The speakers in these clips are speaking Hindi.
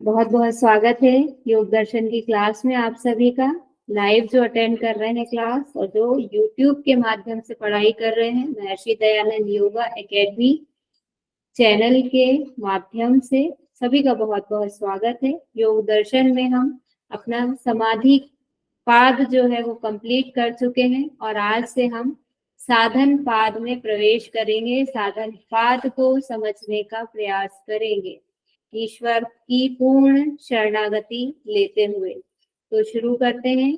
बहुत बहुत स्वागत है योग दर्शन की क्लास में आप सभी का। लाइव जो अटेंड कर रहे हैं क्लास और जो यूट्यूब के माध्यम से पढ़ाई कर रहे हैं महर्षि दयानंद योगा एकेडमी चैनल के माध्यम से सभी का बहुत बहुत स्वागत है। योग दर्शन में हम अपना समाधि पाद जो है वो कंप्लीट कर चुके हैं और आज से हम साधन पाद में प्रवेश करेंगे। साधन पाद को समझने का प्रयास करेंगे ईश्वर की पूर्ण शरणागति लेते हुए। तो शुरू करते हैं।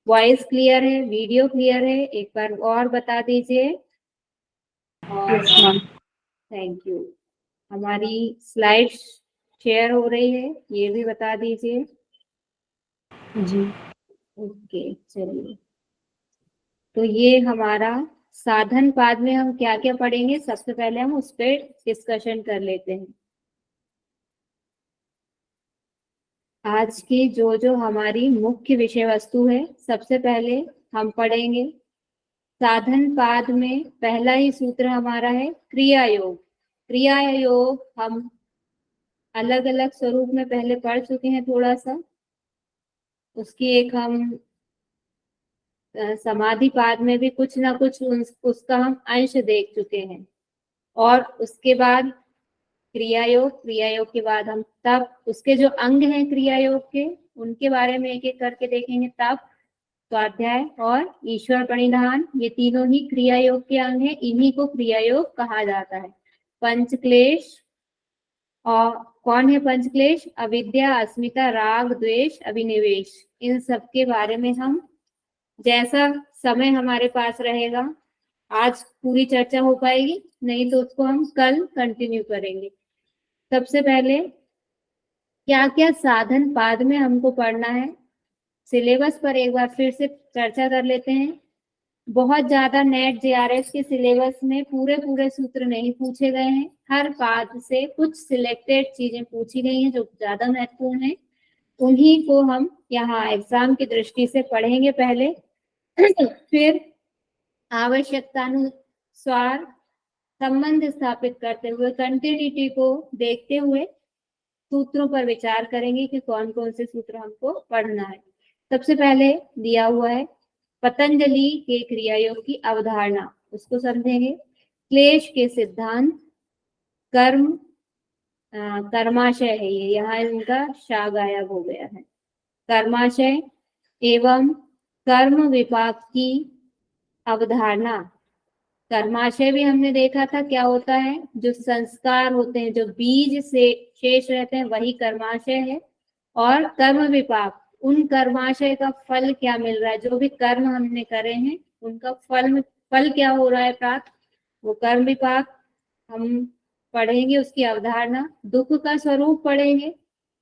वॉइस क्लियर है, वीडियो क्लियर है, एक बार और बता दीजिए। और थैंक यू। हमारी स्लाइड शेयर हो रही है, ये भी बता दीजिए जी। ओके चलिए। तो ये हमारा साधन पाद में हम क्या क्या पढ़ेंगे, सबसे पहले हम उस पर डिस्कशन कर लेते हैं। आज की जो हमारी मुख्य विषय वस्तु है, सबसे पहले हम पढ़ेंगे साधन पाद में पहला ही सूत्र हमारा है क्रिया योग। क्रिया योग हम अलग अलग स्वरूप में पहले पढ़ चुके हैं थोड़ा सा। उसकी एक हम समाधि पाद में भी कुछ ना कुछ उसका हम अंश देख चुके हैं। और उसके बाद क्रिया योग के बाद हम तब उसके जो अंग हैं क्रिया योग के, उनके बारे में एक एक करके देखेंगे। तब, स्वाध्याय और ईश्वर प्रणिधान, ये तीनों ही क्रिया योग के अंग हैं। इन्हीं को क्रिया योग कहा जाता है। पंचक्लेश, और कौन है पंचक्लेश? अविद्या, अस्मिता, राग, द्वेष, अभिनिवेश। इन सब के बारे में हम जैसा समय हमारे पास रहेगा, आज पूरी चर्चा हो पाएगी, नहीं तो उसको हम कल कंटिन्यू करेंगे। सबसे पहले क्या क्या साधन पाद में हमको पढ़ना है, सिलेबस पर एक बार फिर से चर्चा कर लेते हैं। बहुत ज्यादा नेट जेआरएफ के सिलेबस में पूरे पूरे सूत्र नहीं पूछे गए हैं। हर पाद से कुछ सिलेक्टेड चीजें पूछी गई हैं जो ज्यादा महत्वपूर्ण है, उन्हीं को हम यहाँ एग्जाम की दृष्टि से पढ़ेंगे पहले। फिर आवश्यकतानुसार संबंध स्थापित करते हुए, कंटिन्यूटी को देखते हुए सूत्रों पर विचार करेंगे कि कौन कौन से सूत्र हमको पढ़ना है। सबसे पहले दिया हुआ है पतंजलि के क्रिया योग की अवधारणा, उसको समझेंगे। क्लेश के सिद्धांत, कर्म, कर्माशय है ये, यहाँ इनका शा गायब हो गया है। कर्माशय एवं कर्म विपाक की अवधारणा। कर्माशय भी हमने देखा था क्या होता है, जो संस्कार होते हैं, जो बीज से शेष रहते हैं, वही कर्माशय है। और कर्म विपाक, उन कर्माशय का फल क्या मिल रहा है, जो भी कर्म हमने करे हैं उनका फल क्या हो रहा है प्राप्त, वो कर्म विपाक हम पढ़ेंगे। उसकी अवधारणा, दुख का स्वरूप पढ़ेंगे।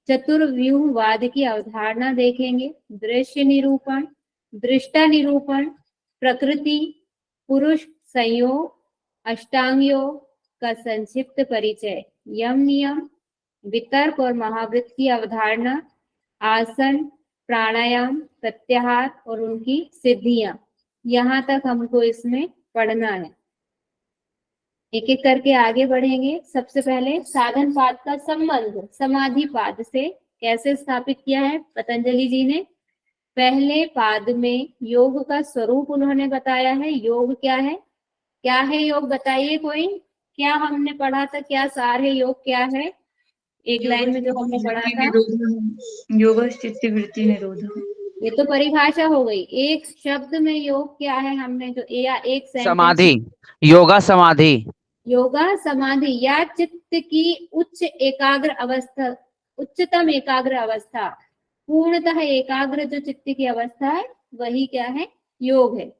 चतुर्व्यूहवाद की अवधारणा देखेंगे। दृश्य निरूपण, दृष्टा निरूपण, प्रकृति पुरुष संयोग, अष्टांग योग का संक्षिप्त परिचय, यम नियम, वितर्क और महावृत्त की अवधारणा, आसन, प्राणायाम, प्रत्याहार और उनकी सिद्धियां। यहाँ तक हमको इसमें पढ़ना है। एक एक करके आगे बढ़ेंगे। सबसे पहले साधन पाद का संबंध समाधि पाद से कैसे स्थापित किया है पतंजलि जी ने। पहले पाद में योग का स्वरूप उन्होंने बताया है। योग क्या है, क्या है योग, बताइए कोई। क्या हमने पढ़ा था, क्या सार है योग, क्या है? एक लाइन में जो हमने पढ़ा था, योग चित्त वृत्ति निरोध। ये तो परिभाषा हो गई। एक शब्द में योग क्या है, हमने जो या एक सेंटेंस, समाधि, योगा समाधि। योगा समाधि या चित्त की उच्च एकाग्र अवस्था, उच्चतम एकाग्र अवस्था, पूर्णतः एकाग्र जो चित्त की अवस्था है, वही क्या है, योग है।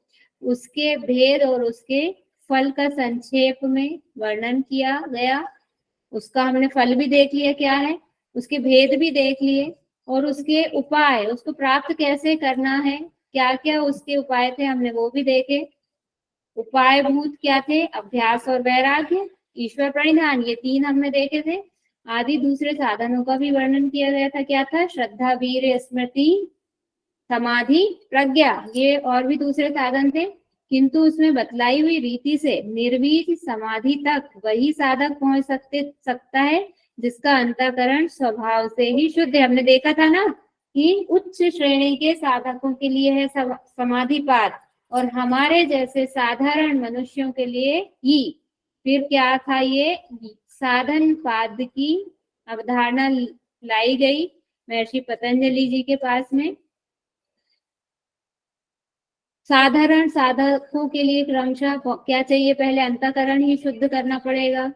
उसके भेद और उसके फल का संक्षेप में वर्णन किया गया। उसका हमने फल भी देख लिया क्या है, उसके भेद भी देख लिए, और उसके उपाय, उसको प्राप्त कैसे करना है, क्या क्या उसके उपाय थे, हमने वो भी देखे। उपाय भूत क्या थे, अभ्यास और वैराग्य, ईश्वर प्रणिधान, ये तीन हमने देखे थे। आदि दूसरे साधनों का भी वर्णन किया गया था। क्या था, श्रद्धा, वीर, स्मृति, समाधि, प्रज्ञा, ये और भी दूसरे साधन थे। किंतु उसमें बतलाई हुई रीति से निर्वीज समाधि तक वही साधक पहुंच सकता है जिसका अंतःकरण स्वभाव से ही शुद्ध है। हमने देखा था ना कि उच्च श्रेणी के साधकों के लिए है समाधिपाद और हमारे जैसे साधारण मनुष्यों के लिए ही फिर क्या था, ये साधन पाद की अवधारणा लाई गई महर्षि पतंजलि जी के पास में। साधारण साधकों के लिए क्रमशः क्या चाहिए, पहले अंतःकरण ही शुद्ध करना पड़ेगा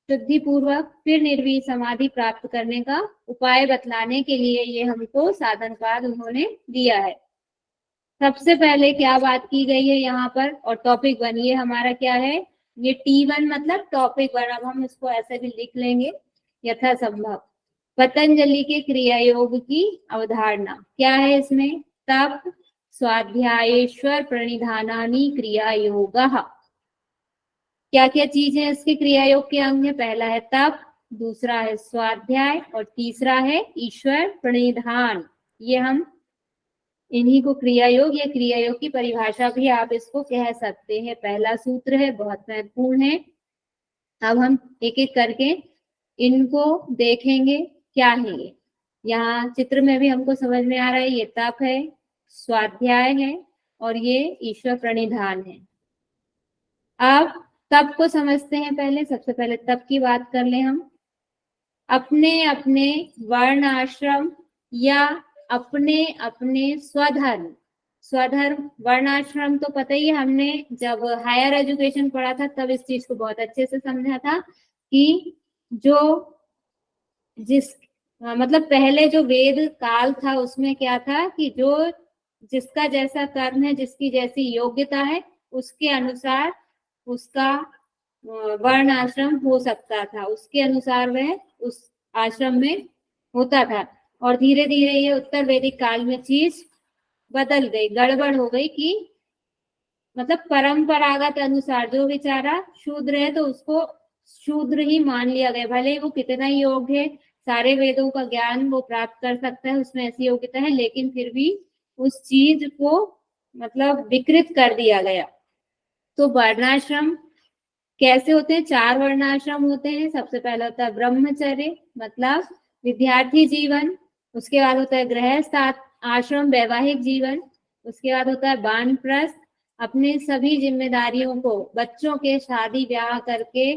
शुद्धि पूर्वक, फिर निर्वीर समाधि प्राप्त करने का उपाय बतलाने के लिए ये हमको साधनपाद उन्होंने दिया है। सबसे पहले क्या बात की गई है यहाँ पर, और टॉपिक 1 ये हमारा क्या है, ये T1 मतलब टॉपिक 1। अब हम इसको ऐसे भी लिख लेंगे यथासंभव। पतंजलि के क्रिया योग की अवधारणा क्या है, इसमें तप स्वाध्यायेश्वर प्रणिधानानि क्रिया योग। क्या क्या चीजें इसके क्रिया योग के अंग है, पहला है तप, दूसरा है स्वाध्याय और तीसरा है ईश्वर प्रणिधान। ये हम इन्हीं को क्रिया योग या क्रिया योग की परिभाषा भी आप इसको कह सकते हैं। पहला सूत्र है, बहुत महत्वपूर्ण है। अब हम एक एक करके इनको देखेंगे क्या है ये। यहाँ चित्र में भी हमको समझ में आ रहा है, ये तप है, स्वाध्याय है और ये ईश्वर प्रणिधान है। अब तप को समझते हैं। पहले सबसे पहले तप की बात कर ले हम। अपने अपने वर्ण आश्रम या अपने अपने स्वधर्म, स्वधर्म वर्ण आश्रम तो पता ही है, हमने जब हायर एजुकेशन पढ़ा था तब इस चीज को बहुत अच्छे से समझा था कि जो मतलब पहले जो वेद काल था उसमें क्या था कि जो जिसका जैसा कर्म है, जिसकी जैसी योग्यता है, उसके अनुसार उसका वर्ण आश्रम हो सकता था, उसके अनुसार वह उस आश्रम में होता था। और धीरे धीरे ये उत्तर वैदिक काल में चीज बदल गई, गड़बड़ हो गई कि मतलब परंपरागत अनुसार जो बेचारा शूद्र है तो उसको शूद्र ही मान लिया गया, भले वो कितना ही योग्य है, सारे वेदों का ज्ञान वो प्राप्त कर सकता है, उसमें ऐसी योग्यता है, लेकिन फिर भी उस चीज को मतलब विकृत कर दिया गया। तो वर्णाश्रम कैसे होते हैं, 4 वर्णाश्रम होते हैं। सबसे पहला होता है ब्रह्मचर्य मतलब विद्यार्थी जीवन, उसके बाद होता है गृहस्थ आश्रम वैवाहिक जीवन, उसके बाद होता है वानप्रस्थ अपने सभी जिम्मेदारियों को बच्चों के शादी ब्याह करके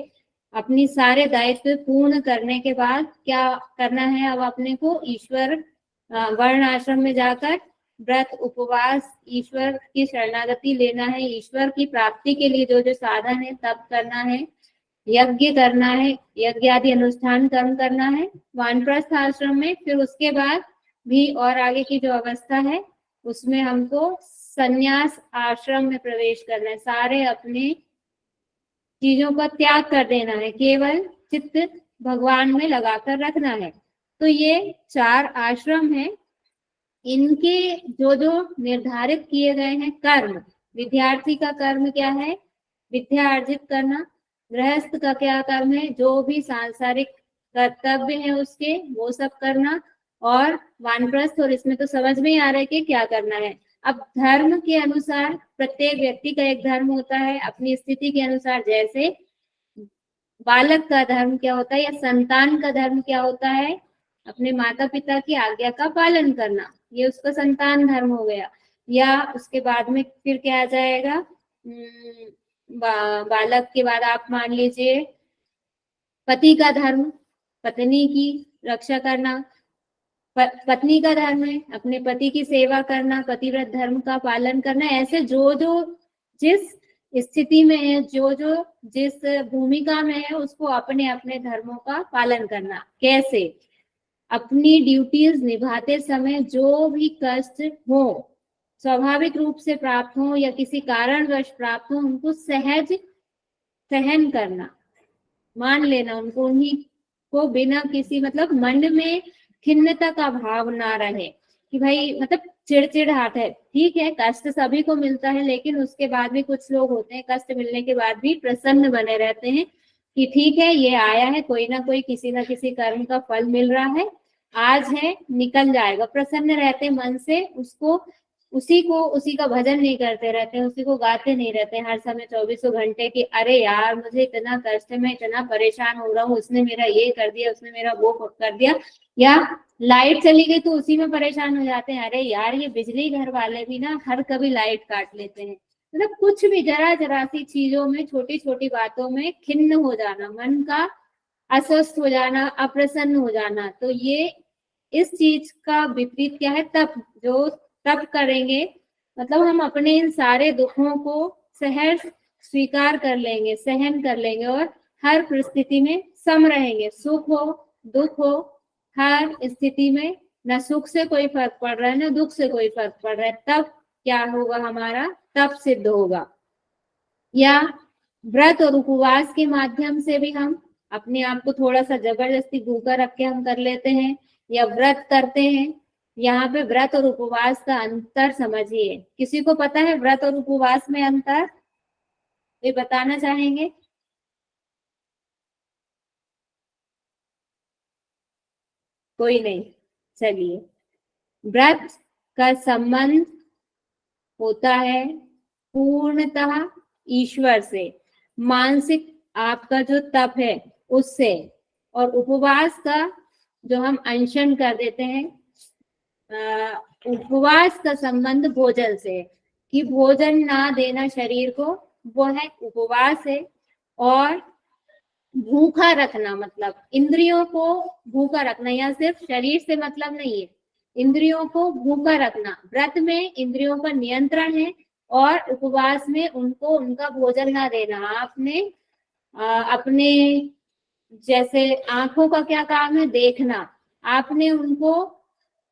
अपनी सारे दायित्व पूर्ण करने के बाद क्या करना है, अब अपने को ईश्वर वर्ण आश्रम में जाकर व्रत उपवास ईश्वर की शरणागति लेना है, ईश्वर की प्राप्ति के लिए जो जो साधन है तप करना है, यज्ञ करना है, यज्ञ आदि अनुष्ठान कर्म करना है वानप्रस्थ आश्रम में। फिर उसके बाद भी और आगे की जो अवस्था है उसमें हमको संन्यास आश्रम में प्रवेश करना है, सारे अपने चीजों का त्याग कर देना है, केवल चित्त भगवान में लगाकर रखना है। तो ये 4 आश्रम हैं। इनके जो जो निर्धारित किए गए हैं कर्म, विद्यार्थी का कर्म क्या है, विद्या अर्जित करना, गृहस्थ का क्या कर्म है, जो भी सांसारिक कर्तव्य है उसके वो सब करना, और वानप्रस्थ, और इसमें तो समझ में ही आ रहा है कि क्या करना है। अब धर्म के अनुसार प्रत्येक व्यक्ति का एक धर्म होता है अपनी स्थिति के अनुसार, जैसे बालक का धर्म क्या होता है या संतान का धर्म क्या होता है, अपने माता पिता की आज्ञा का पालन करना, ये उसका संतान धर्म हो गया। या उसके बाद में फिर क्या आ जाएगा, बालक के बाद आप मान लीजिए पति का धर्म, पत्नी की रक्षा करना, पत्नी का धर्म है अपने पति की सेवा करना, पतिव्रत धर्म का पालन करना। ऐसे जो जो जिस स्थिति में है, जो जो जिस भूमिका में है, उसको अपने अपने धर्मों का पालन करना। कैसे, अपनी ड्यूटीज निभाते समय जो भी कष्ट हो, स्वाभाविक रूप से प्राप्त हो या किसी कारणवश प्राप्त हो, उनको सहज सहन करना, मान लेना उनको, उन्हीं को बिना किसी मतलब मन में खिन्नता का भाव ना रहे कि भाई मतलब चिड़चिड़ाहट है, ठीक है कष्ट सभी को मिलता है, लेकिन उसके बाद भी कुछ लोग होते हैं कष्ट मिलने के बाद भी प्रसन्न बने रहते हैं कि ठीक है ये आया है, कोई ना कोई किसी ना किसी कर्म का फल मिल रहा है, आज है निकल जाएगा, प्रसन्न रहते मन से उसको उसी का भजन नहीं करते रहते हैं, उसी को गाते नहीं रहते हैं हर समय 24 घंटे की अरे यार मुझे इतना कष्ट है, मैं इतना परेशान हो रहा हूँ, उसने मेरा ये कर दिया, उसने मेरा वो कर दिया। या लाइट चली गई तो उसी में परेशान हो जाते हैं, अरे यार ये बिजली घर वाले भी ना हर कभी लाइट काट लेते हैं। मतलब कुछ भी जरा जरा सी चीजों में, छोटी छोटी बातों में खिन्न हो जाना, मन का अस्वस्थ हो जाना, अप्रसन्न हो जाना, तो ये इस चीज का विपरीत क्या है? तप। जो तप करेंगे मतलब हम अपने इन सारे दुखों को सहर्ष स्वीकार कर लेंगे, सहन कर लेंगे और हर परिस्थिति में सम रहेंगे। सुख हो दुख हो, हर स्थिति में न सुख से कोई फर्क पड़ रहा है न दुख से कोई फर्क पड़ रहा है, तब क्या होगा? हमारा तप सिद्ध होगा। या व्रत और उपवास के माध्यम से भी हम अपने आप को थोड़ा सा जबरदस्ती भूखा रख के हम कर लेते हैं या व्रत करते हैं। यहाँ पे व्रत और उपवास का अंतर समझिए। किसी को पता है व्रत और उपवास में अंतर? ये बताना चाहेंगे? कोई नहीं, चलिए। व्रत का संबंध होता है पूर्णतः ईश्वर से, मानसिक आपका जो तप है उससे, और उपवास का जो हम अनशन कर देते हैं, उपवास का संबंध भोजन से, कि भोजन ना देना शरीर को, वो है उपवास है। और भूखा रखना मतलब इंद्रियों को भूखा रखना, या सिर्फ शरीर से मतलब नहीं है, इंद्रियों को भूखा रखना। व्रत में इंद्रियों पर नियंत्रण है और उपवास में उनको उनका भोजन ना देना। आपने अपने जैसे आंखों का क्या काम है? देखना। आपने उनको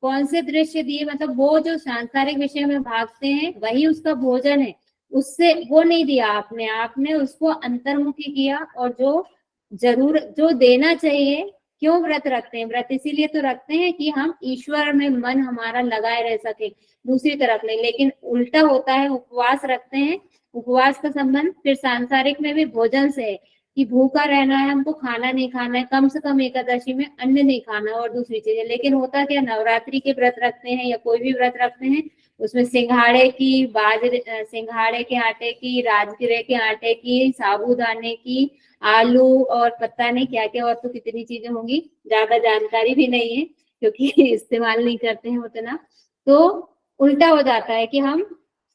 कौन से दृश्य दिए? मतलब वो जो सांसारिक विषय में भागते हैं वही उसका भोजन है, उससे वो नहीं दिया आपने। आपने उसको अंतर्मुखी किया, और जो जरूर जो देना चाहिए। क्यों व्रत रखते हैं? व्रत इसीलिए तो रखते हैं कि हम ईश्वर में मन हमारा लगाए रह सके, दूसरी तरफ नहीं। लेकिन उल्टा होता है, उपवास रखते हैं, उपवास का संबंध फिर सांसारिक में भी भोजन से है कि भूखा रहना है, हमको खाना नहीं खाना है, कम से कम एकादशी में अन्न नहीं खाना और दूसरी चीजें। लेकिन होता क्या, नवरात्रि के व्रत रखते हैं या कोई भी व्रत रखते हैं, उसमें सिंघाड़े की, सिंघाड़े के आटे की, राजगिरे के आटे की, साबूदाने की, आलू और पता नहीं क्या क्या और तो कितनी चीजें होंगी, ज्यादा जानकारी भी नहीं है क्योंकि इस्तेमाल नहीं करते हैं उतना। तो उल्टा हो जाता है कि हम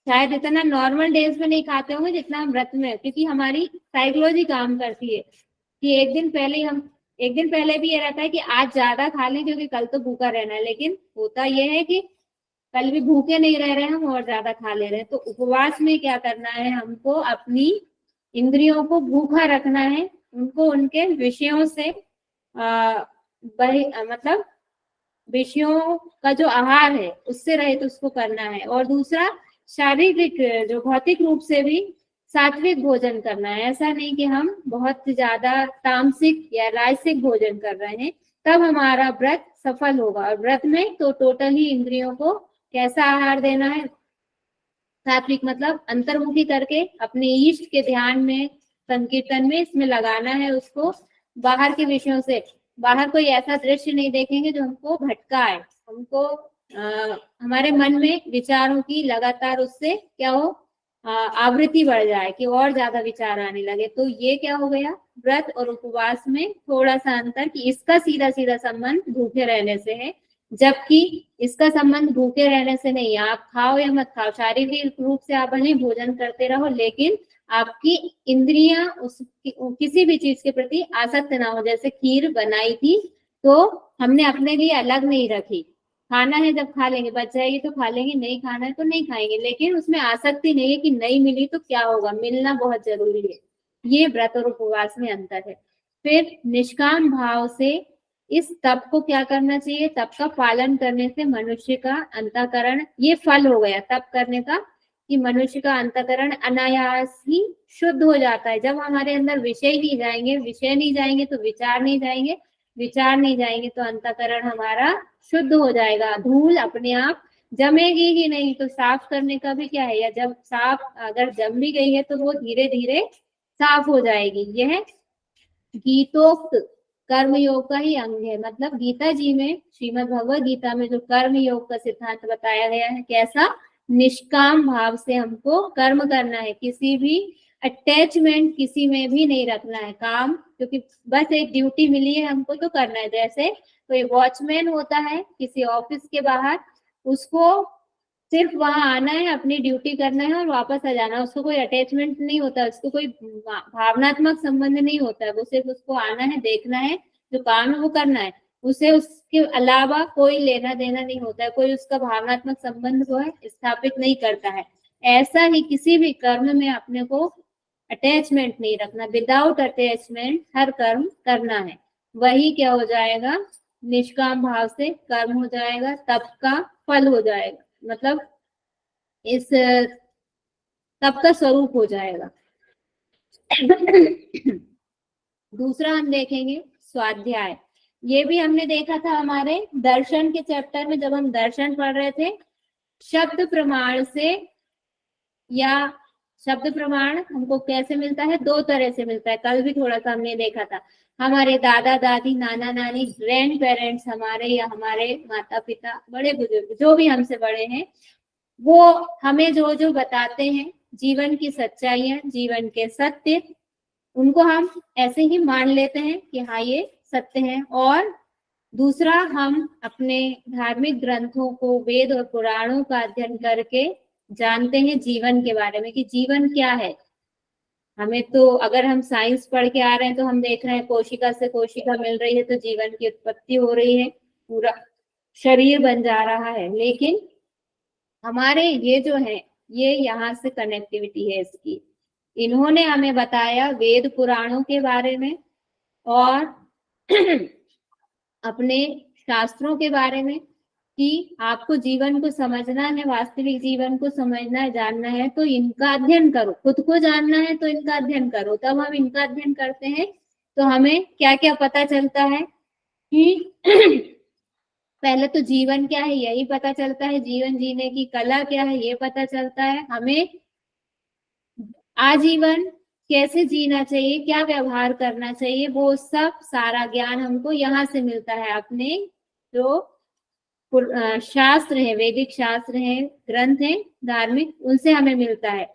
शायद इतना नॉर्मल डेज में नहीं खाते होंगे जितना हम व्रत में, क्योंकि हमारी साइकोलॉजी काम करती है कि एक दिन पहले भी ये रहता है कि आज ज्यादा खा लें क्योंकि कल तो भूखा रहना है। लेकिन होता यह है कि कल भी भूखे नहीं रह रहे हैं हम और ज्यादा खा ले रहे हैं। तो उपवास में क्या करना है? हमको अपनी इंद्रियों को भूखा रखना है, उनको उनके विषयों से मतलब विषयों का जो आहार है उससे रहित उसको करना है। और दूसरा, शारीरिक जो भौतिक रूप से भी सात्विक भोजन करना है। ऐसा नहीं कि हम बहुत ज्यादा तामसिक या राजसिक भोजन कर रहे हैं, तब हमारा व्रत सफल होगा। और व्रत में तो टोटली इंद्रियों को कैसा आहार देना है? सात्विक मतलब अंतर्मुखी करके अपने इष्ट के ध्यान में, संकीर्तन में, इसमें लगाना है उसको। बाहर के विषयों से, बाहर कोई ऐसा दृश्य नहीं देखेंगे जो हमको भटकाए, हमको हमारे मन में विचारों की लगातार उससे क्या हो, आवृत्ति बढ़ जाए कि और ज्यादा विचार आने लगे। तो ये क्या हो गया, व्रत और उपवास में थोड़ा सा अंतर, कि इसका सीधा सीधा संबंध भूखे रहने से है, जबकि इसका संबंध भूखे रहने से नहीं है। आप खाओ या मत खाओ, शारीरिक रूप से आप भले भोजन करते रहो, लेकिन आपकी इंद्रियां किसी भी चीज के प्रति आसक्त ना हो। जैसे खीर बनाई थी तो हमने अपने लिए अलग नहीं रखी, खाना है जब खा लेंगे, बच जाएगी तो खा लेंगे, नहीं खाना है तो नहीं खाएंगे। लेकिन उसमें आसक्ति नहीं है कि नहीं मिली तो क्या होगा, मिलना बहुत जरूरी है। ये व्रत और उपवास में अंतर है। फिर निष्काम भाव से इस तप को क्या करना चाहिए? तप का पालन करने से मनुष्य का अंतःकरण, ये फल हो गया तप करने का, कि मनुष्य का अंतःकरण अनायास ही शुद्ध हो जाता है। जब हमारे अंदर विषय नहीं जाएंगे तो विचार नहीं जाएंगे, विचार नहीं जाएंगे तो अंतःकरण हमारा शुद्ध हो जाएगा। धूल अपने आप जमेगी ही नहीं, तो साफ करने का भी क्या है, या जब साफ अगर जम भी गई है तो वो धीरे धीरे साफ हो जाएगी। यह गीतोक्त कर्म योग का ही अंग है। मतलब गीता जी में, श्रीमद् भगवद गीता में जो कर्म योग का सिद्धांत बताया गया है, कैसा? निष्काम भाव से हमको कर्म करना है, किसी भी अटैचमेंट किसी में भी नहीं रखना है। काम क्योंकि बस एक ड्यूटी मिली है हमको तो करना है। जैसे कोई वॉचमैन होता है किसी ऑफिस के बाहर, उसको सिर्फ वहां आना है, अपनी ड्यूटी करना है और वापस आ जाना है। उसको कोई अटैचमेंट नहीं होता, उसको कोई भावनात्मक संबंध नहीं होता है। वो सिर्फ उसको आना है, देखना है, जो काम है वो करना है। उसे उसके अलावा कोई लेना देना नहीं होता है, कोई उसका भावनात्मक संबंध वो है स्थापित नहीं करता है। ऐसा ही किसी भी कर्म में अपने को अटैचमेंट नहीं रखना, विदाउट अटैचमेंट हर कर्म करना है। वही क्या हो जाएगा, निष्काम भाव से कर्म हो जाएगा, तप का फल हो जाएगा, मतलब इस तप का स्वरूप हो जाएगा। दूसरा हम देखेंगे स्वाध्याय। ये भी हमने देखा था हमारे दर्शन के चैप्टर में, जब हम दर्शन पढ़ रहे थे। शब्द प्रमाण से, या शब्द प्रमाण हमको कैसे मिलता है, दो तरह से मिलता है। कल भी थोड़ा सा हमने देखा था। हमारे दादा दादी, नाना नानी, ग्रैंड पेरेंट्स हमारे, या हमारे माता पिता, बड़े बुजुर्ग जो भी हमसे बड़े हैं, वो हमें जो जो बताते हैं जीवन की सच्चाइयां, जीवन के सत्य, उनको हम ऐसे ही मान लेते हैं कि हाँ ये सत्य है। और दूसरा, हम अपने धार्मिक ग्रंथों को, वेद और पुराणों का अध्ययन करके जानते हैं जीवन के बारे में कि जीवन क्या है। हमें तो, अगर हम साइंस पढ़ के आ रहे हैं तो हम देख रहे हैं कोशिका से कोशिका मिल रही है तो जीवन की उत्पत्ति हो रही है, पूरा शरीर बन जा रहा है। लेकिन हमारे ये जो है, ये यहाँ से कनेक्टिविटी है इसकी। इन्होंने हमें बताया वेद पुराणों के बारे में और अपने शास्त्रों के बारे में कि आपको जीवन को समझना है, वास्तविक जीवन को समझना है, जानना है तो इनका अध्ययन करो। खुद को जानना है तो इनका अध्ययन करो। तब हम इनका अध्ययन करते हैं तो हमें क्या क्या पता चलता है कि पहले तो जीवन क्या है यही पता चलता है, जीवन जीने की कला क्या है ये पता चलता है, हमें आजीवन कैसे जीना चाहिए, क्या व्यवहार करना चाहिए, वो सब सारा ज्ञान हमको यहाँ से मिलता है। अपने जो शास्त्र है, वैदिक शास्त्र है, ग्रंथ है धार्मिक, उनसे हमें मिलता है।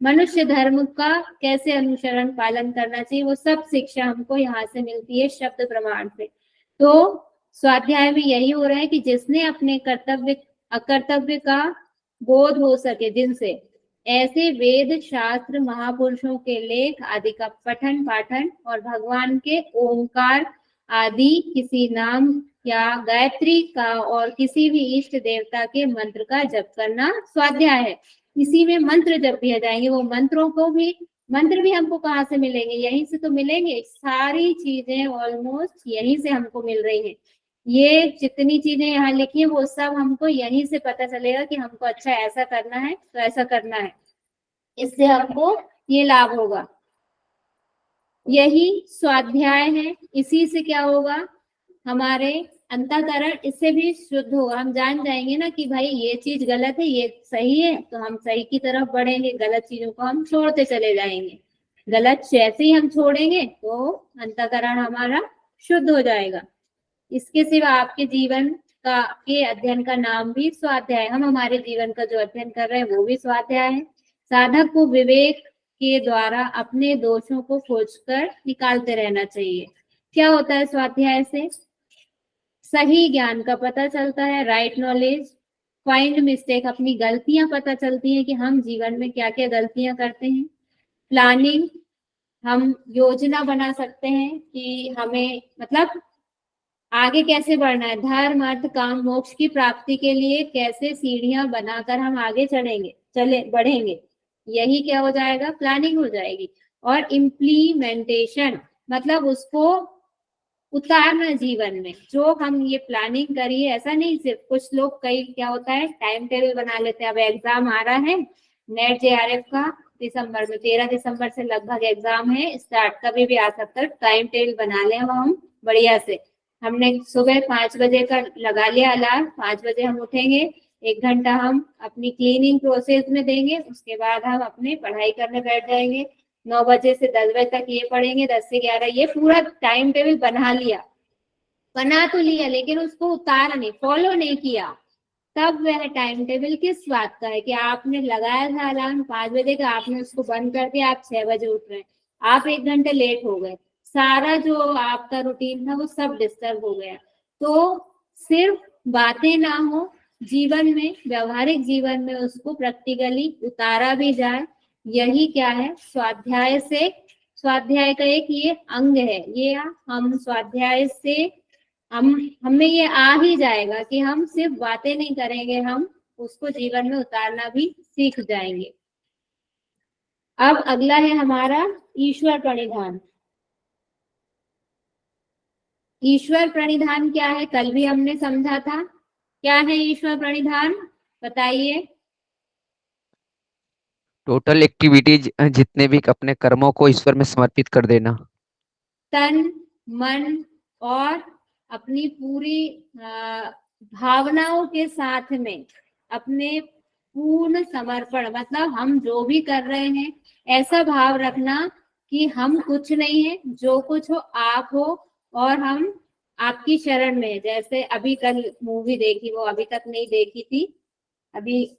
मनुष्य धर्म का कैसे अनुसरण पालन करना चाहिए, वो सब शिक्षा हमको यहाँ से मिलती है शब्द प्रमाण से। तो स्वाध्याय में यही हो रहा है कि जिसने अपने कर्तव्य अकर्तव्य का बोध हो सके, जिनसे ऐसे वेद शास्त्र महापुरुषों के लेख आदि का पठन पाठन और भगवान के ओंकार आदि किसी नाम या गायत्री का और किसी भी इष्ट देवता के मंत्र का जप करना स्वाध्याय है। इसी में मंत्र जप भी आ जाएंगे। वो मंत्रों को भी, मंत्र भी हमको कहाँ से मिलेंगे, यहीं से तो मिलेंगे। सारी चीजें ऑलमोस्ट यहीं से हमको मिल रही है। ये जितनी चीजें यहाँ लिखी है वो सब हमको यहीं से पता चलेगा कि हमको अच्छा ऐसा करना है तो ऐसा करना है, इससे हमको ये लाभ होगा। यही स्वाध्याय है। इसी से क्या होगा, हमारे अंतःकरण इससे भी शुद्ध होगा। हम जान जाएंगे ना कि भाई ये चीज गलत है, ये सही है, तो हम सही की तरफ बढ़ेंगे, गलत चीजों को हम छोड़ते चले जाएंगे। गलत जैसे ही हम छोड़ेंगे तो अंतःकरण हमारा शुद्ध हो जाएगा। इसके सिवा आपके जीवन का के अध्ययन का नाम भी स्वाध्याय है। हम हमारे जीवन का जो अध्ययन कर रहे हैं वो भी स्वाध्याय है। साधक को विवेक के द्वारा अपने दोषों को खोजकर निकालते रहना चाहिए। क्या होता है स्वाध्याय से, सही ज्ञान का पता चलता है, राइट नॉलेज, फाइंड मिस्टेक, अपनी गलतियां पता चलती हैं कि हम जीवन में क्या क्या गलतियां करते हैं। प्लानिंग, हम योजना बना सकते हैं कि हमें मतलब आगे कैसे बढ़ना है, धर्म अर्थ काम मोक्ष की प्राप्ति के लिए कैसे सीढ़ियां बनाकर हम आगे बढ़ेंगे। यही क्या हो जाएगा, प्लानिंग हो जाएगी। और इम्प्लीमेंटेशन मतलब उसको उतारना जीवन में। जो हम ये प्लानिंग करिए, ऐसा नहीं सिर्फ कुछ लोग, कई क्या होता है टाइम टेबल बना लेते हैं। अब एग्जाम आ रहा है नेट JRF का दिसंबर में, 13 दिसंबर से लगभग एग्जाम है स्टार्ट, कभी भी आ सकता है। टाइम टेबल बना लें हम बढ़िया से। हमने सुबह 5 बजे का लगा लिया अलार्म, 5 बजे हम उठेंगे, 1 घंटा हम अपनी क्लीनिंग प्रोसेस में देंगे, उसके बाद हम अपनी पढ़ाई करने बैठ जाएंगे। 9 बजे से 10 बजे तक ये पढ़ेंगे, 10 से 11, ये पूरा टाइम टेबल बना तो लिया लेकिन उसको उतारा नहीं, फॉलो नहीं किया, तब वह टाइम टेबल किस बात का है कि आपने लगाया था अलार्म 5 बजे का, आपने उसको बंद कर दिया, आप 6 बजे उठ रहे हैं, आप 1 घंटे लेट हो गए, सारा जो आपका रूटीन था वो सब डिस्टर्ब हो गया। तो सिर्फ बातें ना हो, जीवन में, व्यवहारिक जीवन में उसको प्रैक्टिकली उतारा भी जाए। यही क्या है, स्वाध्याय से, स्वाध्याय का एक ये अंग है। ये हम स्वाध्याय से हमें ये आ ही जाएगा कि हम सिर्फ बातें नहीं करेंगे, हम उसको जीवन में उतारना भी सीख जाएंगे। अब अगला है हमारा ईश्वर प्रणिधान। ईश्वर प्रणिधान क्या है, कल भी हमने समझा था। क्या है ईश्वर प्रणिधान, बताइए। टोटल एक्टिविटीज, जितने भी अपने कर्मों को ईश्वर में समर्पित कर देना। तन, मन और अपनी पूरी भावनाओं के साथ में अपने पूर्ण समर्पण, मतलब हम जो भी कर रहे हैं ऐसा भाव रखना कि हम कुछ नहीं है, जो कुछ हो आप हो और हम आपकी शरण में। जैसे अभी कल मूवी देखी, वो अभी तक नहीं देखी थी, अभी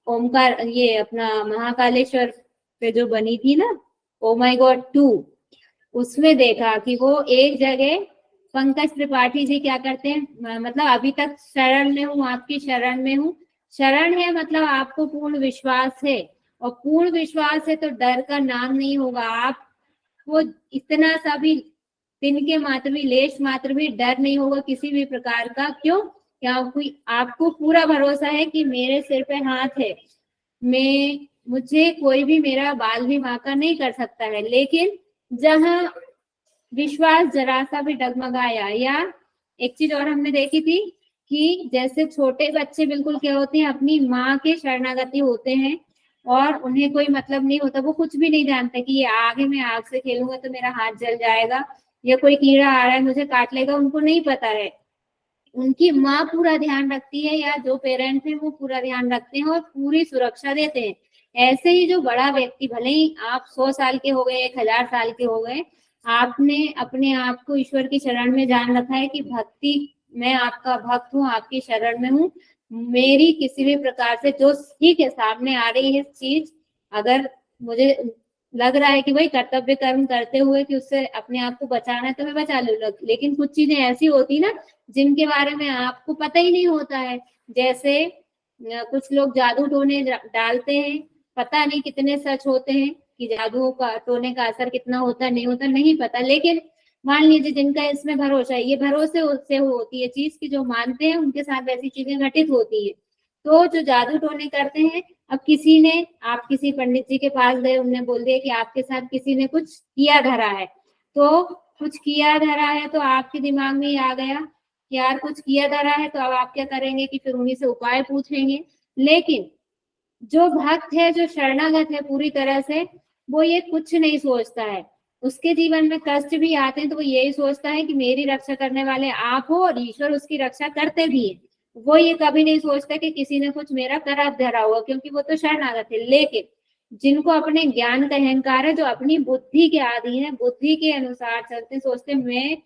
ओमकार, ये अपना महाकालेश्वर पे जो बनी थी ना, ओ माय गॉड 2, उसमें देखा कि वो एक जगह पंकज त्रिपाठी जी क्या करते हैं, मतलब अभी तक शरण में हूँ, आपकी शरण में हूँ। शरण है मतलब आपको पूर्ण विश्वास है, और पूर्ण विश्वास है तो डर का नाम नहीं होगा। आप वो इतना सा भी तिनके मात्र भी, लेश मात्र भी डर नहीं होगा किसी भी प्रकार का। क्यों? क्योंकि आपको पूरा भरोसा है कि मेरे सिर पे हाथ है, मुझे कोई भी मेरा बाल भी बांका नहीं कर सकता है। लेकिन जहां विश्वास जरा सा भी डगमगाया, या एक चीज और हमने देखी थी कि जैसे छोटे बच्चे बिल्कुल क्या होते हैं, अपनी माँ के शरणागति होते हैं और उन्हें कोई मतलब नहीं होता, वो कुछ भी नहीं जानते कि ये आगे मैं आग से खेलूंगा तो मेरा हाथ जल जाएगा, या कोई कीड़ा आ रहा है मुझे काट लेगा, उनको नहीं पता है। उनकी माँ पूरा ध्यान रखती है, या जो पेरेंट्स हैं वो पूरा ध्यान रखते हैं और पूरी सुरक्षा देते हैं। ऐसे ही जो बड़ा व्यक्ति, भले ही आप 100 साल के हो गए, 1000 साल के हो गए, आपने अपने आप को ईश्वर की शरण में जान रखा है कि भक्ति, मैं आपका भक्त हूँ, आपकी शरण में हूँ, मेरी किसी भी प्रकार से जो ठीक है सामने आ रही है चीज, अगर मुझे लग रहा है कि भाई कर्तव्य कर्म करते हुए कि उससे अपने आप को बचाना है तो मैं बचा लूँ, लेकिन कुछ चीजें ऐसी होती ना जिनके बारे में आपको पता ही नहीं होता है। जैसे कुछ लोग जादू टोने डालते हैं, पता नहीं कितने सच होते हैं कि जादू का टोने का असर कितना होता नहीं होता, नहीं पता। लेकिन मान लीजिए जिनका इसमें भरोसा है, ये भरोसे से होती है चीज की, जो मानते हैं उनके साथ वैसी चीजें घटित होती है। तो जो जादू टोने करते हैं, अब किसी ने, आप किसी पंडित जी के पास गए, उन्होंने बोल दिया कि आपके साथ किसी ने कुछ किया धरा है, तो कुछ किया धरा है तो आपके दिमाग में ही आ गया कि यार कुछ किया धरा है, तो अब आप क्या करेंगे कि फिर उन्हीं से उपाय पूछेंगे। लेकिन जो भक्त है, जो शरणागत है पूरी तरह से, वो ये कुछ नहीं सोचता है। उसके जीवन में कष्ट भी आते हैं तो वो यही सोचता है कि मेरी रक्षा करने वाले आप हो, और ईश्वर उसकी रक्षा करते भी है। वो ये कभी नहीं सोचता कि किसी ने कुछ मेरा करा धरा हुआ, क्योंकि वो तो शरणागत है। लेकिन जिनको अपने ज्ञान का अहंकार है, जो अपनी बुद्धि के अधीन है, बुद्धि के अनुसार चलते, सोचते मैं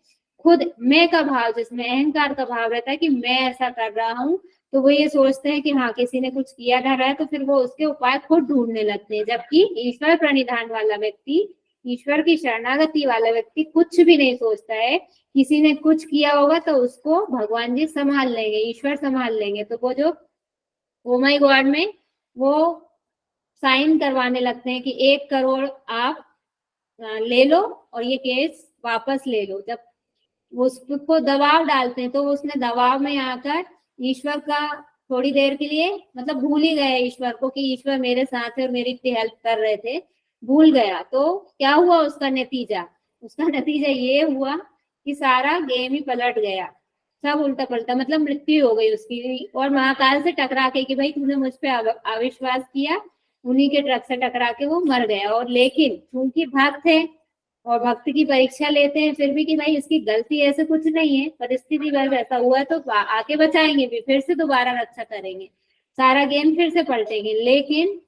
खुद, मैं का भाव, जिसमें अहंकार का भाव रहता है कि मैं ऐसा कर रहा हूँ, तो वो ये सोचते हैं कि हाँ किसी ने कुछ किया धरा है, तो फिर वो उसके उपाय खुद ढूंढने लगते हैं। जबकि ईश्वर प्रणिधान वाला व्यक्ति, ईश्वर की शरणागति वाला व्यक्ति कुछ भी नहीं सोचता है। किसी ने कुछ किया होगा तो उसको भगवान जी संभाल लेंगे, ईश्वर संभाल लेंगे। तो वो जो ओ माय गॉड में वो साइन करवाने लगते हैं कि 1 करोड़ आप ले लो और ये केस वापस ले लो। जब उसको दबाव डालते हैं तो उसने दबाव में आकर ईश्वर का थोड़ी देर के लिए, मतलब भूल ही गया ईश्वर को कि ईश्वर मेरे साथ है और मेरी इतनी हेल्प कर रहे थे, भूल गया। तो क्या हुआ उसका नतीजा? उसका नतीजा ये हुआ कि सारा गेम ही पलट गया, सब उल्टा पलटा, मतलब मृत्यु हो गई उसकी। और महाकाल से टकरा के कि भाई तूने मुझ पे अविश्वास किया, उन्हीं के ट्रक से टकरा के वो मर गया। और लेकिन क्योंकि भक्त है और भक्त की परीक्षा लेते हैं फिर भी कि भाई इसकी गलती ऐसे कुछ नहीं है, परिस्थिति बस ऐसा हुआ है, तो आके बचाएंगे भी, फिर से दोबारा रक्षा करेंगे, सारा गेम फिर से पलटेंगे। लेकिन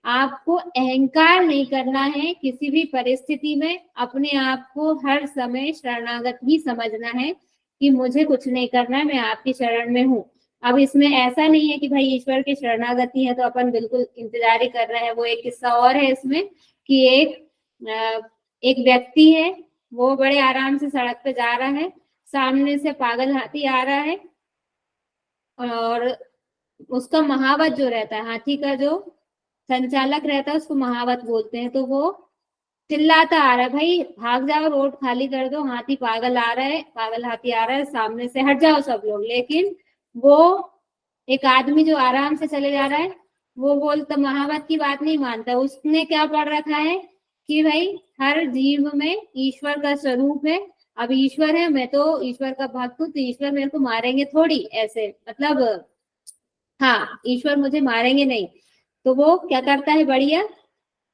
आपको अहंकार नहीं करना है किसी भी परिस्थिति में, अपने आप को हर समय शरणागत ही समझना है कि मुझे कुछ नहीं करना है, मैं आपकी शरण में हूँ। अब इसमें ऐसा नहीं है कि भाई ईश्वर की शरणागति है तो अपन बिल्कुल इंतजार ही कर रहे हैं। वो एक किस्सा और है इसमें कि एक व्यक्ति है, वो बड़े आराम से सड़क पे जा रहा है, सामने से पागल हाथी आ रहा है और उसका महावत जो रहता है, हाथी का जो संचालक रहता है उसको महावत बोलते हैं। तो वो चिल्लाता आ रहा है, भाई भाग जाओ, रोड खाली कर दो, हाथी पागल आ रहा है, पागल हाथी आ रहा है, सामने से हट जाओ सब लोग। लेकिन वो एक आदमी जो आराम से चले जा रहा है, वो बोलता, महावत की बात नहीं मानता। उसने क्या पढ़ रखा है कि भाई हर जीव में ईश्वर का स्वरूप है, अब ईश्वर है, मैं तो ईश्वर का भक्त हूँ, तो ईश्वर मेरे को मारेंगे थोड़ी, ऐसे मतलब हाँ, ईश्वर मुझे मारेंगे नहीं। तो वो क्या करता है, बढ़िया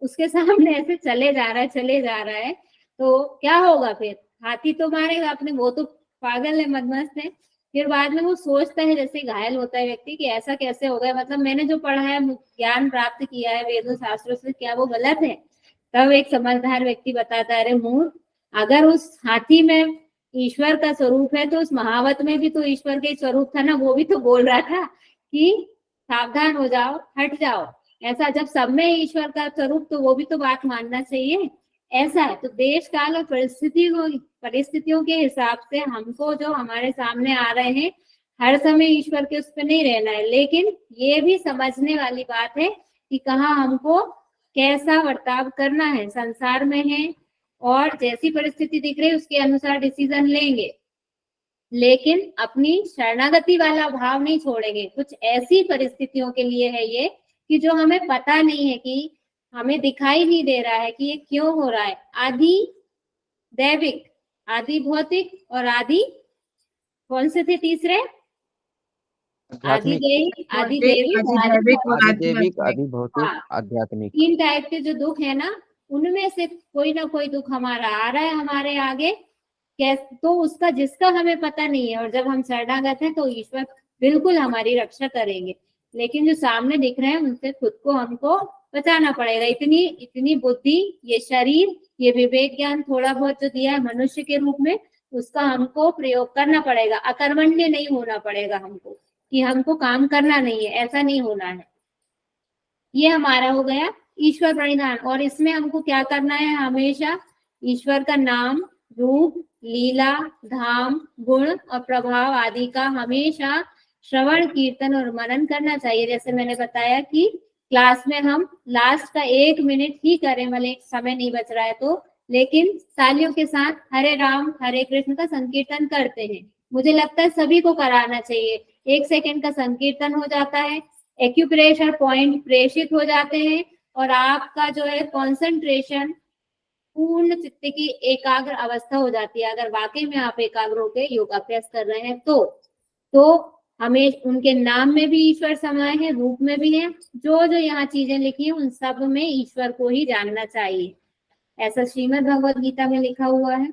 उसके सामने ऐसे चले जा रहा है, चले जा रहा है, तो क्या होगा फिर, हाथी तो मारेगा अपने, वो तो पागल है, मदमस्त है। फिर बाद में वो सोचता है, जैसे घायल होता है व्यक्ति, कि ऐसा कैसे हो गया, मतलब मैंने जो पढ़ा है, ज्ञान प्राप्त किया है वेदों शास्त्रों से, क्या वो गलत है। तब एक समझदार व्यक्ति बताता है, अरे मूर्ख, अगर उस हाथी में ईश्वर का स्वरूप है तो उस महावत में भी तो ईश्वर का स्वरूप था ना, वो भी तो बोल रहा था कि सावधान हो जाओ, हट जाओ। ऐसा जब सब में ईश्वर का स्वरूप, तो वो भी तो बात मानना चाहिए। ऐसा है, तो देश काल और परिस्थितियों के हिसाब से हमको जो हमारे सामने आ रहे हैं, हर समय ईश्वर के उस पर नहीं रहना है। लेकिन ये भी समझने वाली बात है कि कहाँ हमको कैसा बर्ताव करना है, संसार में है और जैसी परिस्थिति दिख रही है उसके अनुसार डिसीजन लेंगे, लेकिन अपनी शरणागति वाला भाव नहीं छोड़ेंगे। कुछ ऐसी परिस्थितियों के लिए है ये कि जो हमें पता नहीं है, कि हमें दिखाई नहीं दे रहा है कि ये क्यों हो रहा है। आदि दैविक, आदि भौतिक और आदि कौन से थे तीसरे, आदि आध्यात्मिक, दैविक, आदि दैविक और आदि अधिदैविक और आधिदैविक, आध्यात्मिक। अधिभौतिक, हाँ, आध्यात्मिक। 3 टाइप के जो दुख है ना, उनमें से कोई ना कोई दुख हमारा आ रहा है हमारे आगे, कैसे, तो उसका जिसका हमें पता नहीं है। और जब हम शरणागत हैं तो ईश्वर बिल्कुल हमारी रक्षा करेंगे। लेकिन जो सामने दिख रहे हैं उनसे खुद को हमको बचाना पड़ेगा। इतनी इतनी बुद्धि, ये शरीर, ये विवेक ज्ञान थोड़ा बहुत जो दिया है मनुष्य के रूप में, उसका हमको प्रयोग करना पड़ेगा। अकर्मण्य नहीं होना पड़ेगा हमको, कि हमको काम करना नहीं है, ऐसा नहीं होना है। ये हमारा हो गया ईश्वर प्रणिधान। और इसमें हमको क्या करना है, हमेशा ईश्वर का नाम, रूप, लीला, धाम, गुण और प्रभाव आदि का हमेशा श्रवण, कीर्तन और मनन करना चाहिए। जैसे मैंने बताया कि क्लास में हम लास्ट का 1 मिनट ही करें, भले समय नहीं बच रहा है तो, लेकिन तालियों के साथ हरे राम हरे कृष्ण का संकीर्तन करते हैं। मुझे लगता है सभी को कराना चाहिए। 1 सेकंड का संकीर्तन हो जाता है, एक्यूप्रेशर पॉइंट प्रेषित हो जाते हैं, और आपका जो है कॉन्सेंट्रेशन, पूर्ण चित्त की एकाग्र अवस्था हो जाती है। अगर वाकई में आप एकाग्र होकर योगाभ्यास कर रहे हैं तो हमें उनके नाम में भी ईश्वर समाये हैं, रूप में भी है। जो जो यहाँ चीजें लिखी हैं उन सब में ईश्वर को ही जानना चाहिए। ऐसा श्रीमद् भगवद गीता में लिखा हुआ है।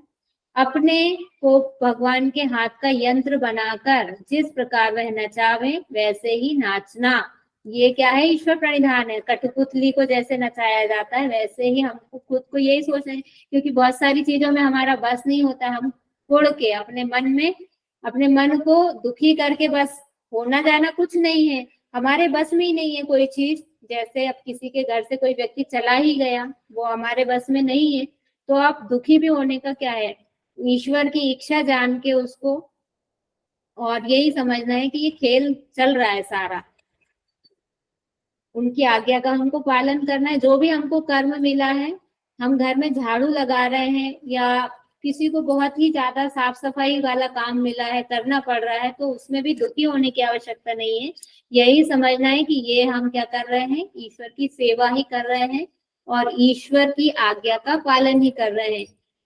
अपने को भगवान के हाथ का यंत्र बनाकर जिस प्रकार वह नचावे वैसे ही नाचना, ये क्या है, ईश्वर प्रणिधान है। कठपुतली को जैसे नचाया जाता है वैसे ही हमको खुद को यही सोचना है, क्योंकि बहुत सारी चीजों में हमारा बस नहीं होता। हम उड़ के अपने मन में, अपने मन को दुखी करके बस होना जाना कुछ नहीं है, हमारे बस में ही नहीं है कोई चीज। जैसे अब किसी के घर से कोई व्यक्ति चला ही गया, वो हमारे बस में नहीं है, तो आप दुखी भी होने का क्या है, ईश्वर की इच्छा जान के उसको, और यही समझना है कि ये खेल चल रहा है सारा, उनकी आज्ञा का हमको पालन करना है। जो भी हमको कर्म मिला है, हम घर में झाड़ू लगा रहे हैं या किसी को बहुत ही ज्यादा साफ सफाई वाला काम मिला है, करना पड़ रहा है, तो उसमें भी दुखी होने की आवश्यकता नहीं है। यही समझना है कि ये हम क्या कर रहे हैं, ईश्वर की सेवा ही कर रहे हैं और ईश्वर की आज्ञा का पालन ही कर रहे हैं।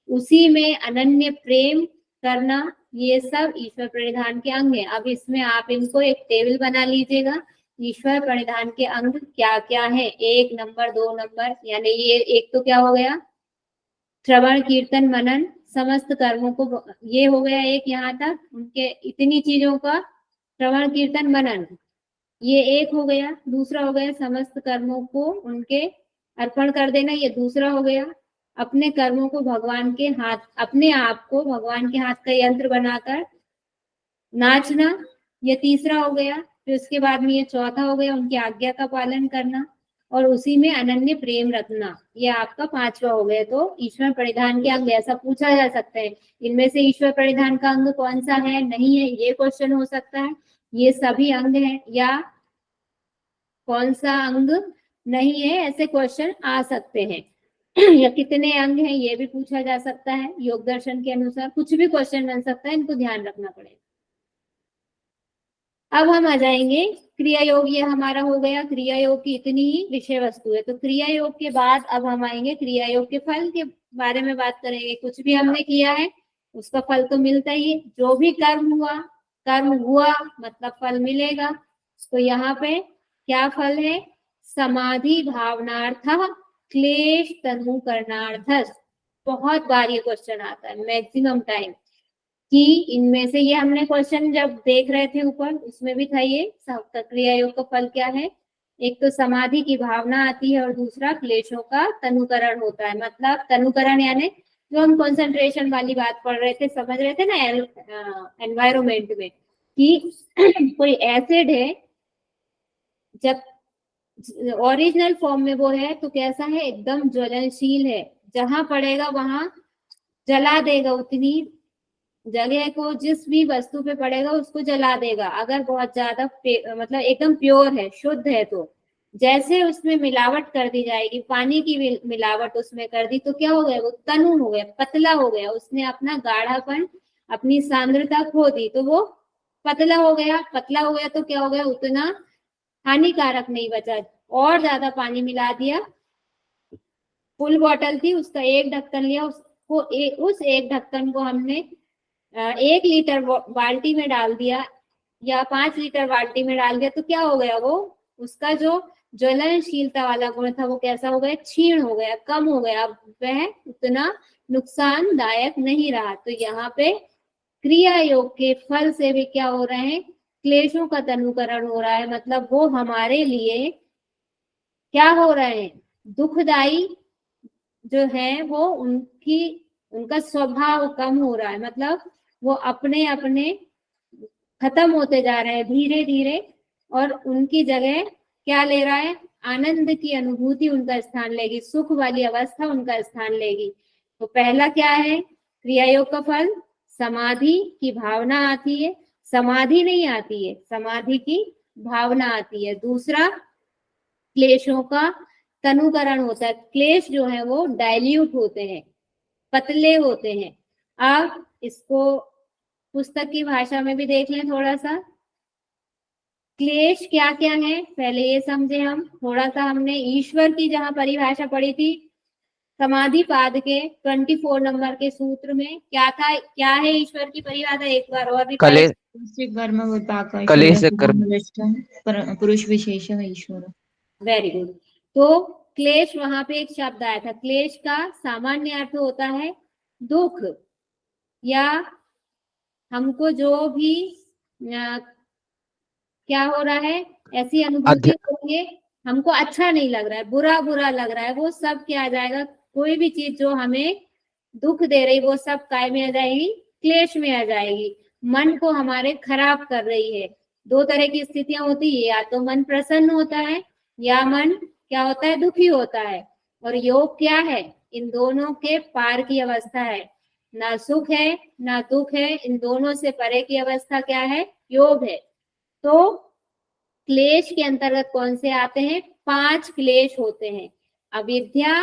उसी में अनन्य प्रेम करना, ये सब ईश्वर प्रणिधान के अंग है। अब इसमें आप इनको एक टेबल बना लीजिएगा, ईश्वर प्रणिधान के अंग क्या क्या है, 1 नंबर 2 नंबर, यानी ये एक तो क्या हो गया, श्रवण कीर्तन मनन समस्त कर्मों को, ये हो गया एक, यहाँ तक उनके इतनी चीजों का श्रवण कीर्तन मनन, ये एक हो गया। दूसरा हो गया समस्त कर्मों को उनके अर्पण कर देना, ये दूसरा हो गया। अपने कर्मों को भगवान के हाथ, अपने आप को भगवान के हाथ का यंत्र बनाकर नाचना, ये तीसरा हो गया। फिर उसके बाद में ये चौथा हो गया, उनकी आज्ञा का पालन करना और उसी में अनन्य प्रेम रखना, ये आपका पांचवा हो गया। तो ईश्वर परिधान के अंग, ऐसा पूछा जा सकता है इनमें से ईश्वर परिधान का अंग कौन सा है, नहीं है, ये क्वेश्चन हो सकता है। ये सभी अंग हैं या कौन सा अंग नहीं है, ऐसे क्वेश्चन आ सकते हैं। या कितने अंग हैं ये भी पूछा जा सकता है, योग दर्शन के अनुसार कुछ भी क्वेश्चन बन सकता है, इनको ध्यान रखना पड़ेगा। अब हम आ जाएंगे क्रिया योग, ये हमारा हो गया। क्रिया योग की इतनी ही विषय वस्तु है। तो क्रिया योग के बाद अब हम आएंगे क्रिया योग के फल के बारे में बात करेंगे। कुछ भी हमने किया है उसका फल तो मिलता ही है, जो भी कर्म हुआ मतलब फल मिलेगा। तो यहाँ पे क्या फल है, समाधि भावनार्थ क्लेश तनु करणार्थ। बहुत बार ये क्वेश्चन आता है, मैक्सिमम टाइम, कि इनमें से ये हमने क्वेश्चन जब देख रहे थे ऊपर उसमें भी था ये क्रिया योग का फल क्या है। एक तो समाधि की भावना आती है और दूसरा क्लेशों का तनुकरण होता है। मतलब तनुकरण यानी जो हम कंसंट्रेशन वाली बात पढ़ रहे थे, समझ रहे थे ना एनवायरमेंट में, कि कोई एसिड है, जब ओरिजिनल फॉर्म में वो है तो कैसा है, एकदम ज्वलनशील है, जहां पड़ेगा वहां जला देगा, उतनी जगह को जिस भी वस्तु पे पड़ेगा उसको जला देगा। अगर बहुत ज्यादा मतलब एकदम प्योर है, शुद्ध है, तो जैसे उसमें मिलावट कर दी जाएगी, पानी की मिलावट उसमें कर दी, तो क्या हो गया, वो तनु हो गया, पतला हो गया, उसने अपना गाढ़ापन, अपनी सांद्रता खो दी, तो वो पतला हो गया। पतला हो गया तो क्या हो गया, उतना हानिकारक नहीं बचा। और ज्यादा पानी मिला दिया, फुल बॉटल थी, उसका एक ढक्कन लिया, उसको उस एक ढक्कन को हमने 1 लीटर बाल्टी में डाल दिया या 5 लीटर बाल्टी में डाल दिया, तो क्या हो गया, वो उसका जो ज्वलनशीलता वाला गुण था वो कैसा हो गया, क्षीण हो गया, कम हो गया, अब वह उतना नुकसानदायक नहीं रहा। तो यहाँ पे क्रिया योग के फल से भी क्या हो रहे हैं, क्लेशों का तनुकरण हो रहा है। मतलब वो हमारे लिए क्या हो रहे हैं, दुखदाई जो है, वो उनका स्वभाव कम हो रहा है। मतलब वो अपने अपने खत्म होते जा रहे हैं धीरे धीरे, और उनकी जगह क्या ले रहा है, आनंद की अनुभूति उनका स्थान लेगी, सुख वाली अवस्था उनका स्थान लेगी। तो पहला क्या है क्रिया योग का फल, समाधि की भावना आती है, समाधि नहीं आती है, समाधि की भावना आती है। दूसरा, क्लेशों का तनुकरण होता है, क्लेश जो है वो डाइल्यूट होते हैं, पतले होते हैं। अब इसको पुस्तक की भाषा में भी देख लें थोड़ा सा, क्लेश क्या क्या है पहले ये समझे हम थोड़ा सा। हमने ईश्वर की जहां परिभाषा पढ़ी थी समाधि पाद के 24 नंबर के सूत्र में, क्या था, क्या है ईश्वर की परिभाषा, एक बार और भी पढ़े। कर्म विपाक कलेश कर्म पुरुष विशेष ईश्वर। Very good. तो क्लेश, वहां पे एक शब्द आया था, क्लेश का सामान्य अर्थ होता है दुख, या हमको जो भी क्या हो रहा है, ऐसी अनुभूति हो रही है, हमको अच्छा नहीं लग रहा है, बुरा बुरा लग रहा है, वो सब क्या आ जाएगा, कोई भी चीज जो हमें दुख दे रही वो सब काय में आ जाएगी, क्लेश में आ जाएगी, मन को हमारे खराब कर रही है। 2 तरह की स्थितियां होती है, या तो मन प्रसन्न होता है या मन क्या होता है, दुखी होता है। और योग क्या है, इन दोनों के पार की अवस्था है, ना सुख है ना दुख है, इन दोनों से परे की अवस्था क्या है, योग है। तो क्लेश के अंतर्गत कौन से आते हैं, 5 क्लेश होते हैं, अविद्या,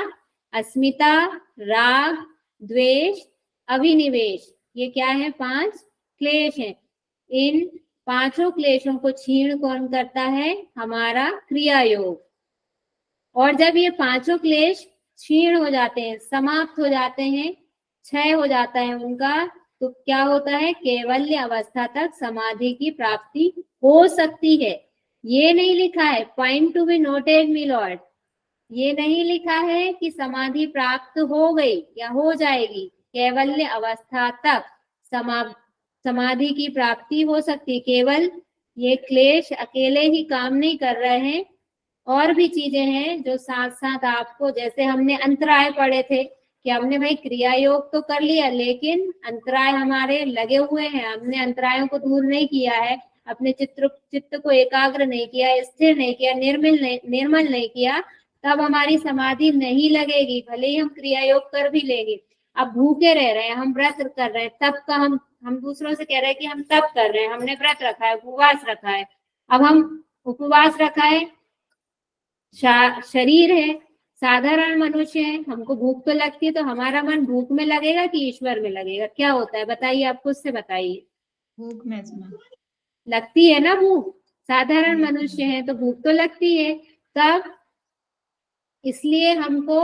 अस्मिता, राग, द्वेष, अभिनिवेश, ये क्या है, 5 क्लेश हैं। इन 5 क्लेशों को क्षीण कौन करता है, हमारा क्रिया योग। और जब ये 5 क्लेश क्षीण हो जाते हैं, समाप्त हो जाते हैं, क्षय हो जाता है उनका, तो क्या होता है, कैवल्य अवस्था तक समाधि की प्राप्ति हो सकती है। ये नहीं लिखा है, point to be noted me Lord, ये नहीं लिखा है कि समाधि प्राप्त हो गई या हो जाएगी, कैवल्य अवस्था तक समाधि की प्राप्ति हो सकती है। केवल ये क्लेश अकेले ही काम नहीं कर रहे हैं, और भी चीजें हैं जो साथ साथ आपको, जैसे हमने अंतराय पढ़े थे कि हमने भाई क्रिया योग तो कर लिया, लेकिन अंतराय हमारे लगे हुए हैं, हमने अंतरायों को दूर नहीं किया है, अपने चित्त को एकाग्र नहीं किया, स्थिर नहीं किया, निर्मल नहीं किया, तब हमारी समाधि नहीं लगेगी, भले ही हम क्रिया योग कर भी लेंगे। अब भूखे रह रहे हैं, हम व्रत कर रहे हैं, तब का हम दूसरों से कह रहे हैं कि हम तप कर रहे हैं, हमने व्रत रखा है, उपवास रखा है। अब हम उपवास रखा है, शरीर है, साधारण मनुष्य है, हमको भूख तो लगती है, तो हमारा मन भूख में लगेगा कि ईश्वर में लगेगा? क्या होता है बताइए, आप खुद से बताइए। भूख में इसमें लगती है ना भूख, साधारण मनुष्य है तो भूख तो लगती है। तब इसलिए हमको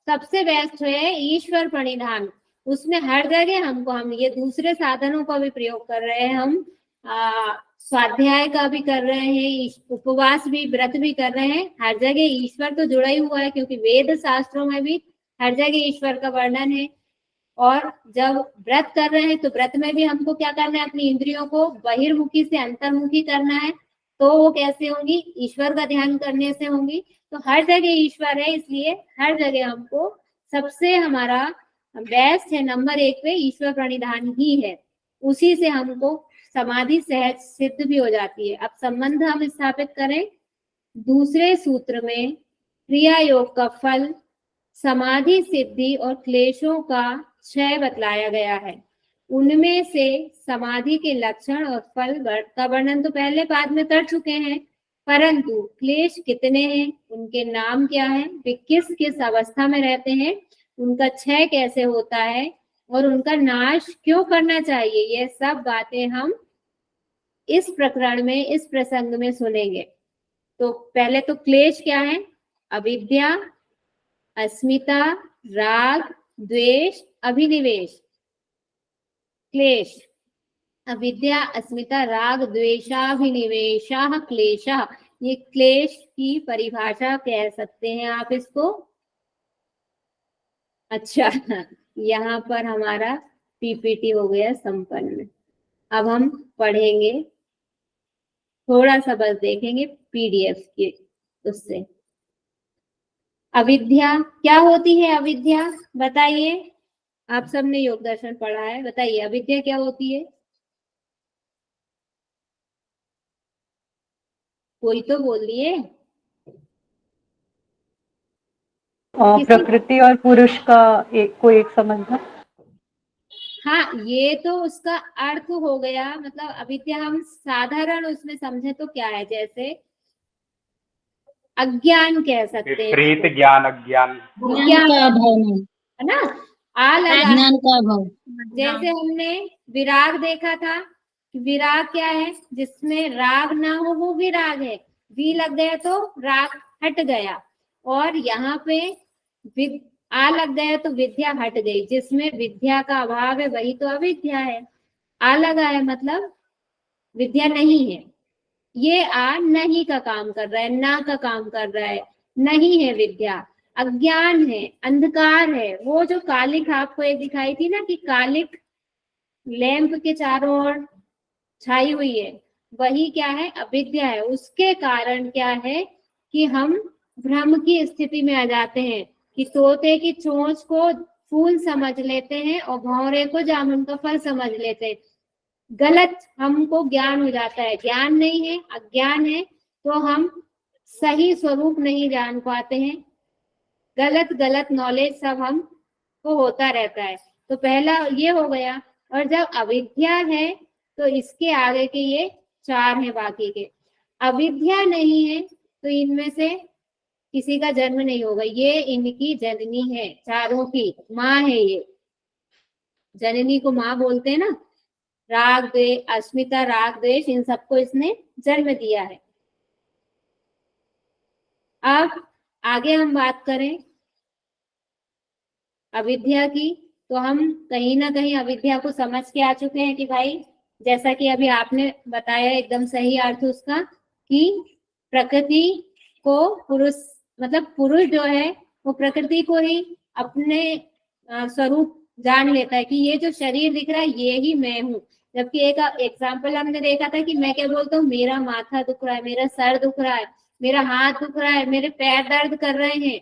सबसे बेस्ट है ईश्वर प्रणिधान। उसमें हर जगह हमको, हम ये दूसरे साधनों का भी प्रयोग कर रहे हैं, हम स्वाध्याय का भी कर रहे हैं, उपवास भी, व्रत भी कर रहे हैं, हर जगह ईश्वर तो जुड़ा ही हुआ है, क्योंकि वेद शास्त्रों में भी हर जगह ईश्वर का वर्णन है। और जब व्रत कर रहे हैं तो व्रत में भी हमको क्या करना है, अपनी इंद्रियों को बहिर्मुखी से अंतर्मुखी करना है। तो वो कैसे होंगी? ईश्वर का ध्यान करने से होंगी। तो हर जगह ईश्वर है, इसलिए हर जगह हमको सबसे हमारा बेस्ट है, नंबर 1 पे ईश्वर प्रणिधान ही है। उसी से हमको समाधि सहज सिद्ध भी हो जाती है। अब संबंध हम स्थापित करें दूसरे सूत्र में, क्रिया योग का फल, समाधि सिद्धि और क्लेशों का क्षय बतलाया गया है। उनमें से समाधि के लक्षण और फल का वर्णन तो पहले पाद में कर चुके हैं, परंतु क्लेश कितने हैं, उनके नाम क्या है, वे किस किस अवस्था में रहते हैं, उनका क्षय कैसे होता है और उनका नाश क्यों करना चाहिए, ये सब बातें हम इस प्रकरण में, इस प्रसंग में सुनेंगे। तो पहले तो क्लेश क्या है? अविद्या, अस्मिता, राग, द्वेष, अभिनिवेश। क्लेश, अविद्या, अस्मिता, राग, द्वेषाभिनिवेशः क्लेशः। ये क्लेश की परिभाषा कह सकते हैं आप इसको। अच्छा, यहाँ पर हमारा पीपीटी हो गया संपन्न। अब हम पढ़ेंगे, थोड़ा सा बस देखेंगे पीडीएफ के उससे। अविद्या क्या होती है? अविद्या बताइए, आप सबने योग दर्शन पढ़ा है, बताइए अविद्या क्या होती है? कोई तो बोलिए। प्रकृति और पुरुष का कोई एक संबंध? हाँ, ये तो उसका अर्थ हो गया। मतलब अविद्या हम साधारण उसमें समझे तो क्या है, जैसे अज्ञान कह सकते हैं, विपरीत ज्ञान, अज्ञान, ज्ञान का अभाव में, है ना? आ लगा, ज्ञान का अभाव। जैसे हमने विराग देखा था, विराग क्या है? जिसमें राग ना हो वो विराग है। वी लग गया तो राग हट गया, और यहाँ पे आ लग गया तो विद्या हट गई। जिसमें विद्या का अभाव है वही तो अविद्या है। आ लगा है मतलब विद्या नहीं है। ये आ नहीं का काम कर रहा है, ना का काम कर रहा है, नहीं है विद्या। अज्ञान है, अंधकार है। वो जो कालिक आपको एक दिखाई थी ना, कि कालिक लैंप के चारों ओर छाई हुई है, वही क्या है? अविद्या है। उसके कारण क्या है कि हम भ्रम की स्थिति में आ जाते हैं, कि तोते की चोंच को फूल समझ लेते हैं और भौरे को जामुन का फल समझ लेते हैं। गलत हमको ज्ञान हो जाता है। ज्ञान नहीं है, अज्ञान है, तो हम सही स्वरूप नहीं जान पाते हैं। गलत गलत नॉलेज सब हमको होता रहता है। तो पहला ये हो गया। और जब अविद्या है तो इसके आगे के ये 4 हैं बाकी के। अविद्या नहीं है तो इनमें से किसी का जन्म नहीं होगा। ये इनकी जननी है, चारों की माँ है। ये जननी को माँ बोलते हैं ना। राग द्वेष, अस्मिता, राग द्वेष, इन सबको इसने जन्म दिया है। अब आगे हम बात करें अविद्या की, तो हम कहीं ना कहीं अविद्या को समझ के आ चुके हैं कि भाई, जैसा कि अभी आपने बताया एकदम सही अर्थ उसका, कि प्रकृति को पुरुष, मतलब पुरुष जो है वो प्रकृति को ही अपने स्वरूप जान लेता है, कि ये जो शरीर दिख रहा है ये ही मैं हूँ। जबकि एक एग्जाम्पल हमने देखा था कि मैं क्या बोलता हूँ, मेरा माथा दुख रहा है, मेरा सर दुख रहा है, मेरा हाथ दुख रहा है, मेरे पैर दर्द कर रहे हैं।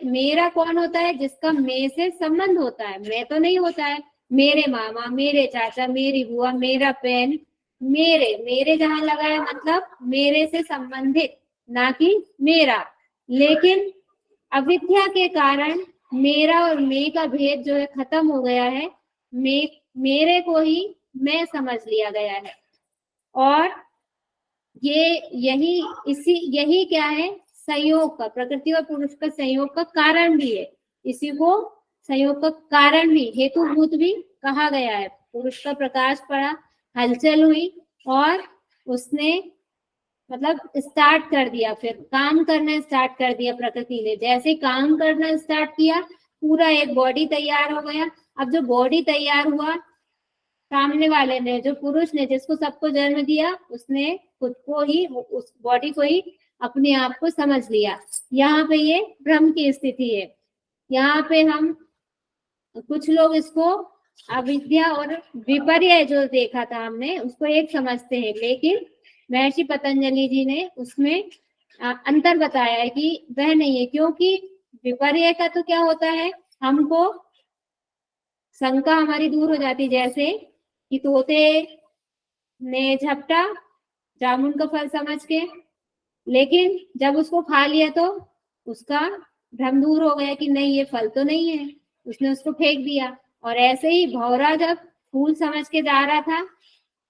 मेरा कौन होता है? जिसका मैं से संबंध होता है। मैं तो नहीं होता है। मेरे मामा, मेरे चाचा, मेरी बुआ, मेरा पेन, मेरे मेरे जहां लगा है मतलब मेरे से संबंधित, ना कि मेरा। लेकिन अविद्या के कारण मेरा और मैं का भेद जो है खत्म हो गया है। मेरे को ही मैं समझ लिया गया है। और यही क्या है, संयोग का, प्रकृति और पुरुष का संयोग का कारण भी है। इसी को संयोग का कारण भी, हेतुभूत भी कहा गया है। पुरुष का प्रकाश पड़ा, हलचल हुई और उसने मतलब स्टार्ट कर दिया, फिर काम करना स्टार्ट कर दिया प्रकृति ने। जैसे काम करना स्टार्ट किया, पूरा एक बॉडी तैयार हो गया। अब जो बॉडी तैयार हुआ, सामने वाले ने, जो पुरुष ने जिसको सबको जन्म दिया, उसने खुद को ही, उस बॉडी को ही अपने आप को समझ लिया। यहाँ पे ये भ्रम की स्थिति है। यहाँ पे हम कुछ लोग इसको अविद्या और विपर्य जो देखा था हमने, उसको एक समझते हैं, लेकिन महर्षि पतंजलि जी ने उसमें अंतर बताया है कि वह नहीं है। क्योंकि विपर्य का तो क्या होता है, हमको शंका हमारी दूर हो जाती, जैसे कि तोते ने झपटा जामुन का फल समझ के, लेकिन जब उसको खा लिया तो उसका भ्रम दूर हो गया कि नहीं, ये फल तो नहीं है, उसने उसको फेंक दिया। और ऐसे ही भौरा जब फूल समझ के जा रहा था,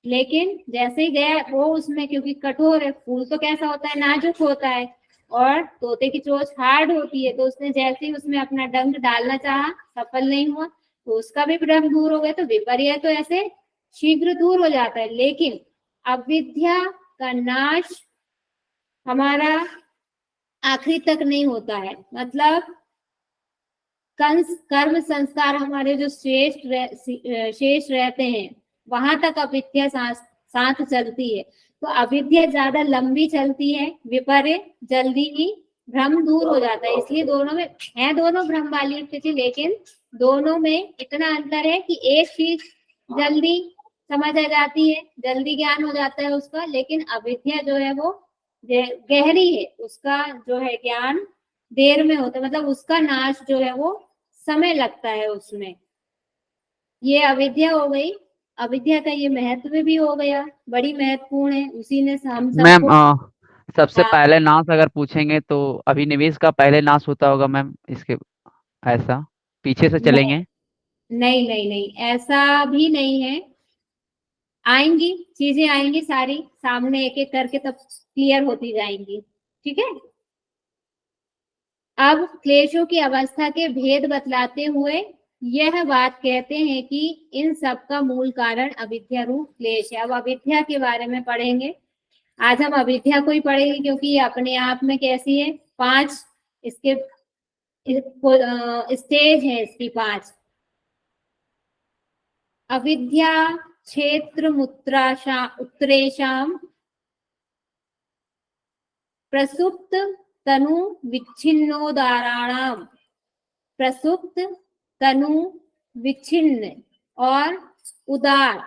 लेकिन जैसे ही गया वो उसमें, क्योंकि कठोर है, फूल तो कैसा होता है, नाजुक होता है, और तोते की चोंच हार्ड होती है, तो उसने जैसे ही उसमें अपना डंक डालना चाहा, सफल नहीं हुआ, तो उसका भी भ्रम दूर हो गया। तो विपर्य तो ऐसे शीघ्र दूर हो जाता है, लेकिन अविद्या का नाश हमारा आखिरी तक नहीं होता है। मतलब कर्म संस्कार हमारे जो शेष रहते हैं, वहां तक अविद्या साथ चलती है। तो अविद्या ज्यादा लंबी चलती है, विपर्य जल्दी ही भ्रम दूर हो जाता है। इसलिए दोनों में है, दोनों भ्रम वाली स्थिति, लेकिन दोनों में इतना अंतर है कि एक चीज जल्दी समझ आ जाती है, जल्दी ज्ञान हो जाता है उसका, लेकिन अविद्या जो है वो गहरी है, उसका जो है ज्ञान देर में होता है, मतलब उसका नाश जो है वो समय लगता है उसमें। ये अविद्या हो गई, अविद्या का ये महत्व भी हो गया, बड़ी महत्वपूर्ण है। उसी ने हम मैम सबको, सबसे हाँ, पहले नाश अगर पूछेंगे तो अभिनिवेश का पहले नाश होता होगा मैम, इसके ऐसा पीछे से नहीं चलेंगे। नहीं नहीं नहीं, ऐसा भी नहीं है। आएंगी चीजें, आएंगी सारी सामने एक एक करके, तब क्लियर होती जाएंगी। ठीक है। अब क्लेशों की अवस्था के भेद बतलाते हुए यह बात कहते हैं कि इन सब का मूल कारण अविद्या रूप क्लेश है। अब अविद्या के बारे में पढ़ेंगे। आज हम अविद्या को ही पढ़ेंगे, क्योंकि ये अपने आप में कैसी है, 5 इसके स्टेज है, इसकी 5। अविद्या क्षेत्र उत्तरेशम प्रसुप्त तनु विच्छिन्नोदाराणाम, प्रसुप्त तनु विच्छिन्न और उदार,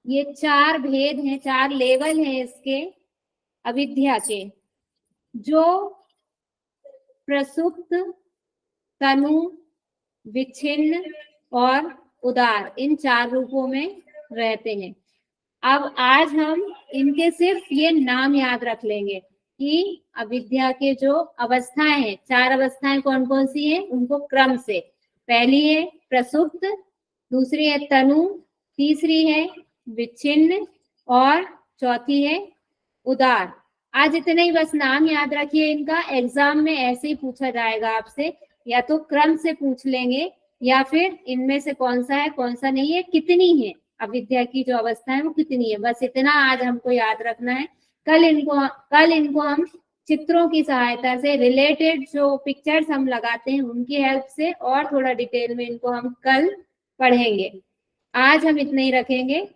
ये 4 भेद हैं, 4 लेवल हैं इसके अविद्या के। जो प्रसुप्त, तनु, विच्छिन्न और उदार, इन 4 रूपों में रहते हैं। अब आज हम इनके सिर्फ ये नाम याद रख लेंगे कि अविद्या के जो अवस्थाएं हैं, 4 अवस्थाएं कौन कौन सी हैं, उनको क्रम से। पहली है प्रसुप्त, दूसरी है तनु, तीसरी है विच्छिन्न और चौथी है उदार। आज इतने ही बस नाम याद रखिए इनका। एग्जाम में ऐसे ही पूछा जाएगा आपसे, या तो क्रम से पूछ लेंगे, या फिर इनमें से कौन सा है कौन सा नहीं है, कितनी है अविद्या की जो अवस्था है वो कितनी है, बस इतना आज हमको याद रखना है। कल इनको हम चित्रों की सहायता से, रिलेटेड जो पिक्चर्स हम लगाते हैं उनकी हेल्प से और थोड़ा डिटेल में इनको हम कल पढ़ेंगे। आज हम इतने ही रखेंगे।